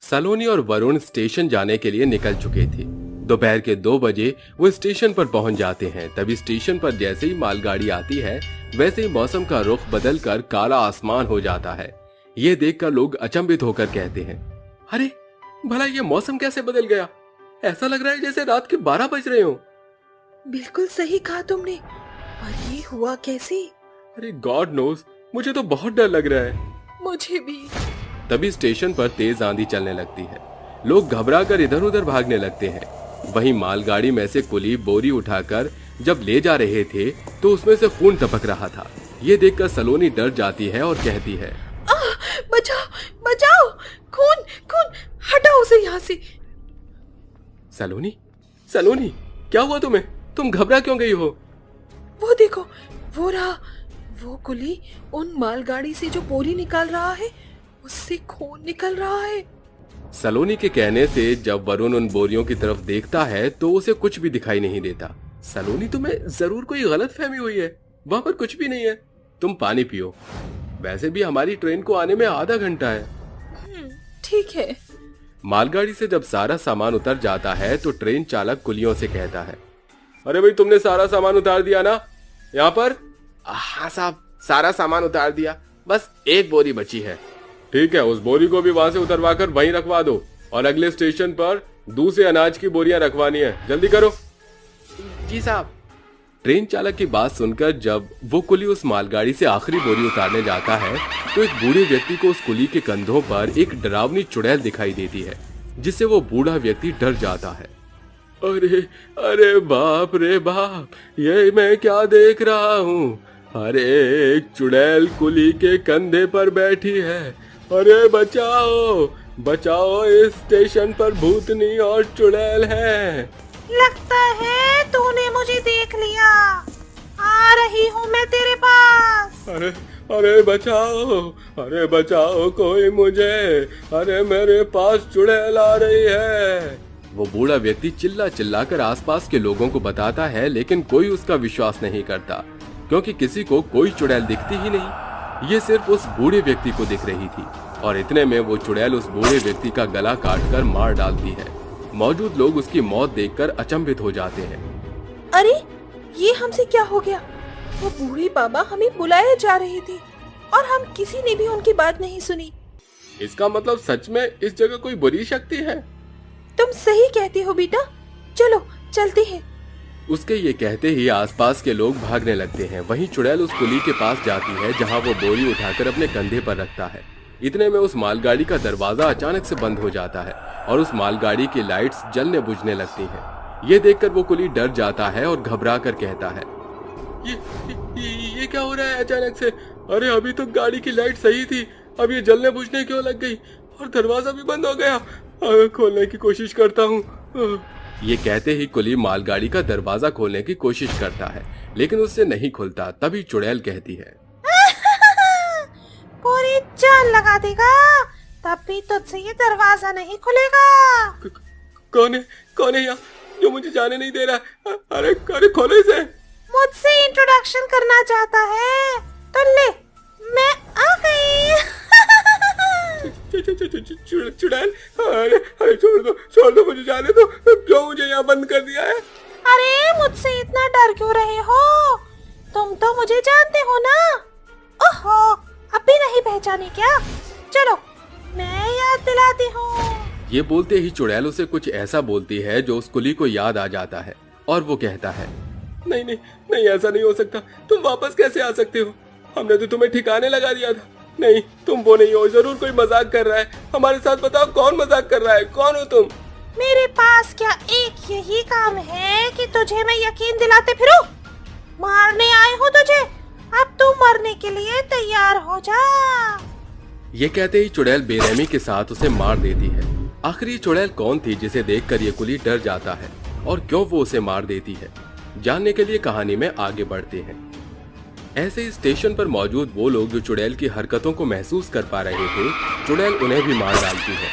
सलोनी और वरुण स्टेशन जाने के लिए निकल चुके थे। दोपहर के 2 बजे वो स्टेशन पर पहुंच जाते हैं। तभी स्टेशन पर जैसे ही मालगाड़ी आती है, वैसे ही मौसम का रुख बदलकर काला आसमान हो जाता है। ये देखकर लोग अचंभित होकर कहते हैं, अरे भला ये मौसम कैसे बदल गया? ऐसा लग रहा है जैसे रात के 12 बज रहे हो। बिल्कुल सही कहा तुमने, पर ये हुआ कैसे? अरे गॉड नोज, मुझे तो बहुत डर लग रहा है। मुझे भी। तभी स्टेशन पर तेज आंधी चलने लगती है। लोग घबराकर इधर उधर भागने लगते हैं। वहीं मालगाड़ी में से कुली बोरी उठाकर जब ले जा रहे थे तो उसमें से खून टपक रहा था। ये देखकर सलोनी डर जाती है और कहती है, बचाओ बचाओ, खून खून, हटाओ उसे यहाँ से। सलोनी, सलोनी, क्या हुआ तुम्हें? तुम घबरा क्यों गई हो? वो देखो, वो रहा, वो कुली उन मालगाड़ी से जो बोरी निकाल रहा है, उससे खून निकल रहा है। सलोनी के कहने से जब वरुण उन बोरियों की तरफ देखता है तो उसे कुछ भी दिखाई नहीं देता। सलोनी, तुम्हें जरूर कोई गलत फहमी हुई है, वहां पर कुछ भी नहीं है। तुम पानी पियो, वैसे भी हमारी ट्रेन को आने में आधा घंटा है। ठीक है। मालगाड़ी से जब सारा सामान उतर जाता है तो ट्रेन चालक कुलियों से कहता है, अरे भाई, तुमने सारा सामान उतार दिया ना यहाँ पर? हाँ साहब, सारा सामान उतार दिया, बस एक बोरी बची है। ठीक है, उस बोरी को भी वहां से उतरवा कर वहीं रखवा दो और अगले स्टेशन पर दूसरे अनाज की बोरियां रखवानी है, जल्दी करो। जी साहब। ट्रेन चालक की बात सुनकर जब वो कुली उस मालगाड़ी से आखिरी बोरी उतारने जाता है तो एक बूढ़े व्यक्ति को उस कुली के कंधों पर एक डरावनी चुड़ैल दिखाई देती है, जिससे वो बूढ़ा व्यक्ति डर जाता है। अरे अरे बाप रे बाप, ये मैं क्या देख रहा हूँ? अरे एक चुड़ैल कुली के कंधे पर बैठी है। अरे बचाओ बचाओ, इस स्टेशन पर भूतनी और चुड़ैल है। लगता है तूने मुझे देख लिया, आ रही हूँ मैं तेरे पास। अरे अरे बचाओ, अरे बचाओ कोई मुझे, अरे मेरे पास चुड़ैल आ रही है। वो बूढ़ा व्यक्ति चिल्ला चिल्ला कर आसपास के लोगों को बताता है, लेकिन कोई उसका विश्वास नहीं करता, क्योंकि किसी को कोई चुड़ैल दिखती ही नहीं। ये सिर्फ उस बूढ़े व्यक्ति को दिख रही थी और इतने में वो चुड़ैल उस बूढ़े व्यक्ति का गला काटकर मार डालती है। मौजूद लोग उसकी मौत देखकर अचंभित हो जाते हैं। अरे ये हमसे क्या हो गया? वो बूढ़ी बाबा हमें बुलाए जा रही थी और हम किसी ने भी उनकी बात नहीं सुनी। इसका मतलब सच में इस जगह कोई बुरी शक्ति है। तुम सही कहते हो बेटा, चलो चलते हैं। उसके ये कहते ही आसपास के लोग भागने लगते हैं। वहीं चुड़ैल उस कुली के पास जाती है जहां वो बोरी उठाकर अपने कंधे पर रखता है। इतने में उस मालगाड़ी का दरवाजा अचानक से बंद हो जाता है और उस मालगाड़ी की लाइट्स जलने बुझने लगती हैं। ये देखकर वो कुली डर जाता है और घबरा कर कहता है, ये क्या हो रहा है अचानक से? अरे अभी तो गाड़ी की लाइट सही थी, अब ये जलने बुझने क्यों लग गई और दरवाजा भी बंद हो गया। खोलने की कोशिश करता हूँ। ये कहते ही कुली मालगाड़ी का दरवाजा खोलने की कोशिश करता है, लेकिन उससे नहीं खुलता। तभी चुड़ैल कहती है, पूरी जान लगा देगा, तब भी तुझसे ये दरवाजा नहीं खुलेगा। कौन है यहाँ जो मुझे जाने नहीं दे रहा? अरे अरे खोले से। मुझसे इंट्रोडक्शन करना चाहता है तो ले, मैं आ गई। चुड़ैल, अरे अरे छोड़ दो मुझे जाने दो। क्यों मुझे यहाँ बंद कर दिया है? अरे मुझसे इतना डर क्यों रहे हो? तुम तो मुझे जानते हो ना। ओहो, अब भी नहीं पहचाने क्या? चलो मैं याद दिलाती हूँ। ये बोलते ही चुड़ैल उसे कुछ ऐसा बोलती है जो उस कुली को याद आ जाता है और वो कहता है, नहीं नहीं नहीं, ऐसा नहीं हो सकता। तुम वापस कैसे आ सकते हो? हमने तो तुम्हें ठिकाने लगा दिया था। नहीं, तुम वो नहीं हो, जरूर कोई मजाक कर रहा है हमारे साथ। बताओ कौन मजाक कर रहा है? कौन हो तुम? मेरे पास क्या एक यही काम है कि तुझे मैं यकीन दिलाते फिरूं? मारने आए हूँ तुझे, अब तू मरने के लिए तैयार हो जा। ये कहते ही चुड़ैल बेरहमी के साथ उसे मार देती है। आखिर ये चुड़ैल कौन थी जिसे देखकर ये कुली डर जाता है और क्यों वो उसे मार देती है? जानने के लिए कहानी में आगे बढ़ते हैं। ऐसे ही स्टेशन पर मौजूद वो लोग जो चुड़ैल की हरकतों को महसूस कर पा रहे थे, चुड़ैल उन्हें भी मार डालती है।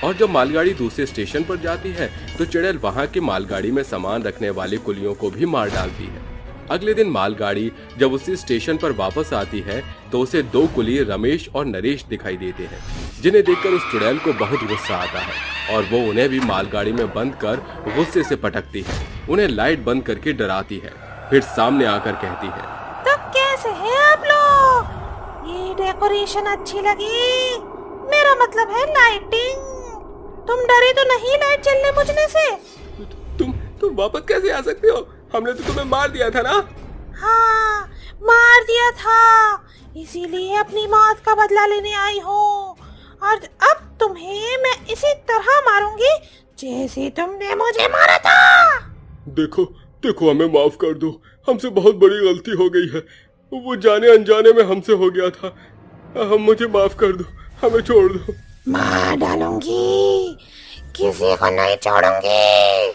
और जब मालगाड़ी दूसरे स्टेशन पर जाती है तो चुड़ैल वहां के मालगाड़ी में सामान रखने वाले कुलियों को भी मार डालती है। अगले दिन मालगाड़ी जब उसी स्टेशन पर वापस आती है तो उसे दो कुली रमेश और नरेश दिखाई देते हैं, जिन्हें देखकर उस चुड़ैल को बहुत गुस्सा आता है और वो उन्हें भी मालगाड़ी में बंद कर गुस्से से पटकती है। उन्हें लाइट बंद करके डराती है, फिर सामने आकर कहती है, तो कैसे हैं आप लोग? ये डेकोरेशन अच्छी लगी, मेरा मतलब है लाइटिंग। तुम डरे तो नहीं लाइट जलने बुझने से? तुम वापस कैसे आ सकते हो? हमने तो तुम्हें मार दिया था ना? हाँ, मार दिया था, इसीलिए अपनी मौत का बदला लेने आई हूँ। और अब तुम्हें मैं इसी तरह मारूंगी जैसे तुमने मुझे मारा था। देखो हमें माफ कर दो, हमसे बहुत बड़ी गलती हो गई है। वो जाने अनजाने में हमसे हो गया था। मुझे माफ कर दो, हमें छोड़ दो। मार डालूंगी, किसी को नहीं छोड़ूंगी।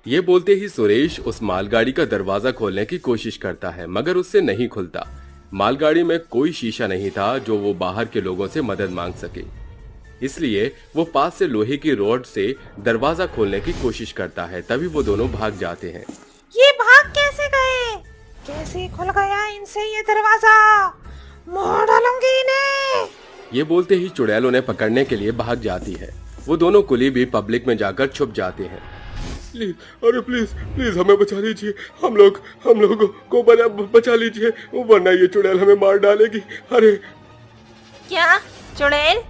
ये बोलते ही सुरेश उस मालगाड़ी का दरवाजा खोलने की कोशिश करता है, मगर उससे नहीं खुलता। मालगाड़ी में कोई शीशा नहीं था जो वो बाहर के लोगों से मदद मांग सके, इसलिए वो पास से लोहे की रॉड से दरवाजा खोलने की कोशिश करता है। तभी वो दोनों भाग जाते हैं। ये भाग कैसे गए? कैसे खुल गया इनसे ये दरवाजा? मार डालूंगी इन्हें। ये बोलते ही चुड़ैल उन्हें पकड़ने के लिए भाग जाती है। वो दोनों कुली भी पब्लिक में जाकर छुप जाते हैं। प्लीज हमें बचा लीजिए, हम लोग को बचा लीजिए, वरना ये चुड़ैल हमें मार डालेगी। अरे क्या चुड़ैल?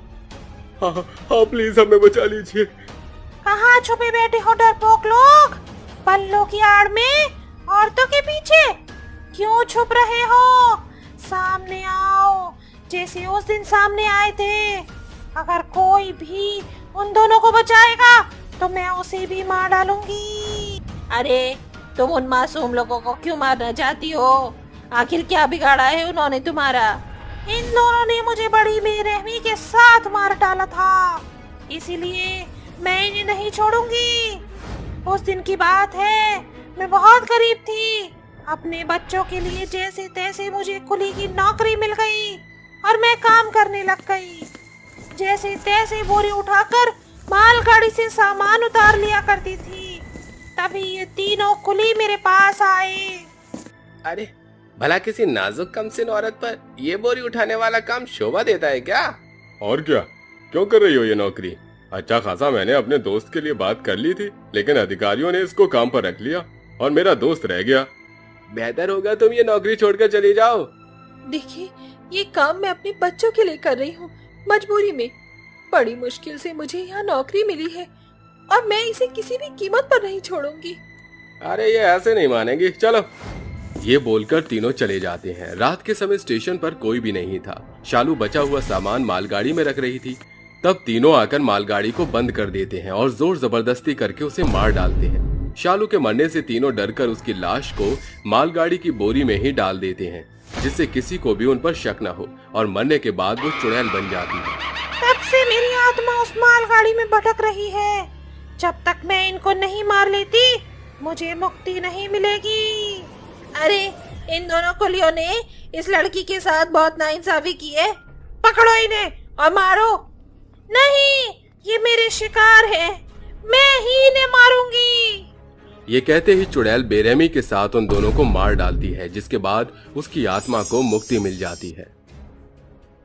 हाँ प्लीज हमें बचा लीजिए। कहाँ छुपे बैठे हो डरपोक लोग? पल्लों की आड़ में, औरतों के पीछे क्यों छुप रहे हो? सामने आओ, जैसे उस दिन सामने आए थे। अगर कोई भी उन दोनों को बचाएगा तो मैं उसे भी मार डालूंगी। अरे तुम उन मासूम लोगों को क्यों मारना चाहती हो? आखिर क्या बिगाड़ा है उन्होंने तुम्हारा? इन दोनों ने मुझे बड़ी बेरहमी के साथ मार डाला था, इसीलिए मैं इन्हें नहीं छोड़ूंगी। उस दिन की बात है, मैं बहुत गरीब थी। अपने बच्चों के लिए जैसे तैसे मुझे कुली की नौकरी मिल गई और मैं काम करने लग गई। जैसे तैसे बोरी उठाकर मालगाड़ी से सामान उतार लिया करती थी। तभी ये तीनों कुली मेरे पास आए। अरे भला किसी नाजुक कमसिन औरत पर ये बोरी उठाने वाला काम शोभा देता है क्या? और क्या, क्यों कर रही हो ये नौकरी? अच्छा खासा मैंने अपने दोस्त के लिए बात कर ली थी, लेकिन अधिकारियों ने इसको काम पर रख लिया और मेरा दोस्त रह गया। बेहतर होगा तुम ये नौकरी छोड़कर चली जाओ। देखिए, ये काम मैं अपने बच्चों के लिए कर रही हूँ, मजबूरी में। बड़ी मुश्किल से मुझे यहाँ नौकरी मिली है और मैं इसे किसी भी कीमत पर नहीं छोड़ूंगी। अरे ये ऐसे नहीं मानेगी, चलो। ये बोलकर तीनों चले जाते हैं। रात के समय स्टेशन पर कोई भी नहीं था। शालू बचा हुआ सामान मालगाड़ी में रख रही थी। तब तीनों आकर मालगाड़ी को बंद कर देते हैं और जोर जबरदस्ती करके उसे मार डालते हैं। शालू के मरने से तीनों डरकर उसकी लाश को मालगाड़ी की बोरी में ही डाल देते हैं, जिससे किसी को भी उन पर शक न हो, और मरने के बाद वो चुड़ैल बन जाती है। तब से मेरी आत्मा उस मालगाड़ी में भटक रही है। जब तक मैं इनको नहीं मार लेती, मुझे मुक्ति नहीं मिलेगी। अरे इन दोनों कुलियों ने इस लड़की के साथ बहुत नाइंसाफी की है। पकड़ो इन्हें और मारो। नहीं, ये मेरे शिकार हैं, मैं ही इन्हें मारूंगी। ये कहते ही चुड़ैल बेरहमी के साथ उन दोनों को मार डालती है, जिसके बाद उसकी आत्मा को मुक्ति मिल जाती है।